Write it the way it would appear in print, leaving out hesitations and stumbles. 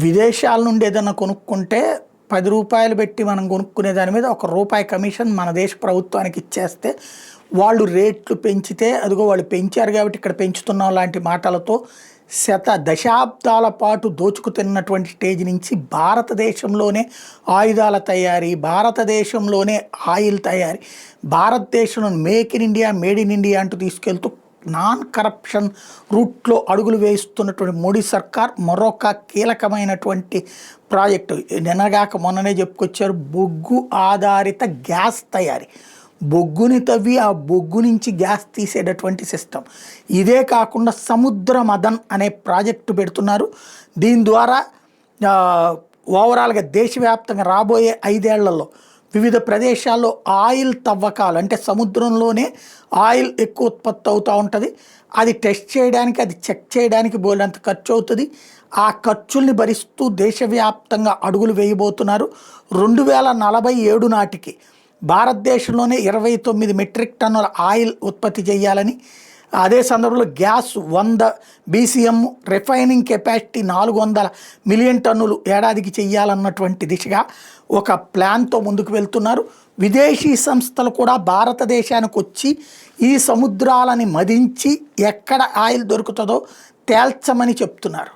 విదేశాల నుండి ఏదైనా కొనుక్కుంటే ₹10 పెట్టి మనం కొనుక్కునే దాని మీద ₹1 కమిషన్ మన దేశ ప్రభుత్వానికి ఇచ్చేస్తే వాళ్ళు రేట్లు పెంచితే అదిగో వాళ్ళు పెంచారు కాబట్టి ఇక్కడ పెంచుతున్నాం లాంటి మాటలతో దశాబ్దాల పాటు దోచుకు తిన్నటువంటి స్టేజ్ నుంచి భారతదేశంలోనే ఆయుధాల తయారీ, భారతదేశంలోనే ఆయిల్ తయారీ, భారతదేశంలో make in India, made in India అంటూ తీసుకెళ్తూ నాన్ కరప్షన్ రూట్లో అడుగులు వేస్తున్నటువంటి మోడీ సర్కార్ మరొక కీలకమైనటువంటి ప్రాజెక్టు నిన్నగాక మొన్ననే చెప్పుకొచ్చారు. బొగ్గు ఆధారిత గ్యాస్ తయారీ, బొగ్గుని తవ్వి ఆ బొగ్గు నుంచి గ్యాస్ తీసేటటువంటి సిస్టమ్. ఇదే కాకుండా సముద్ర మదన్ అనే ప్రాజెక్టు పెడుతున్నారు. దీని ద్వారా ఓవరాల్గా దేశవ్యాప్తంగా రాబోయే 5 ఏళ్లలో వివిధ ప్రదేశాల్లో ఆయిల్ తవ్వకాలు, అంటే సముద్రంలోనే ఆయిల్ ఎక్కువ ఉత్పత్తి అవుతూ ఉంటుంది. అది టెస్ట్ చేయడానికి, అది చెక్ చేయడానికి బోలెడంత ఖర్చు అవుతుంది. ఆ ఖర్చుల్ని భరిస్తూ దేశవ్యాప్తంగా అడుగులు వేయబోతున్నారు. 2047 నాటికి భారతదేశంలోనే 29 మెట్రిక్ టన్నుల ఆయిల్ ఉత్పత్తి చేయాలని, అదే సందర్భంలో gas 100 BCM, refining capacity 400 million టన్నులు ఏడాదికి చేయాలన్నటువంటి దిశగా ఒక ప్లాన్తో ముందుకు వెళ్తున్నారు. విదేశీ సంస్థలు కూడా భారతదేశానికి వచ్చి ఈ సముద్రాలని మదించి ఎక్కడ ఆయిల్ దొరుకుతుందో తేల్చమని చెప్తున్నారు.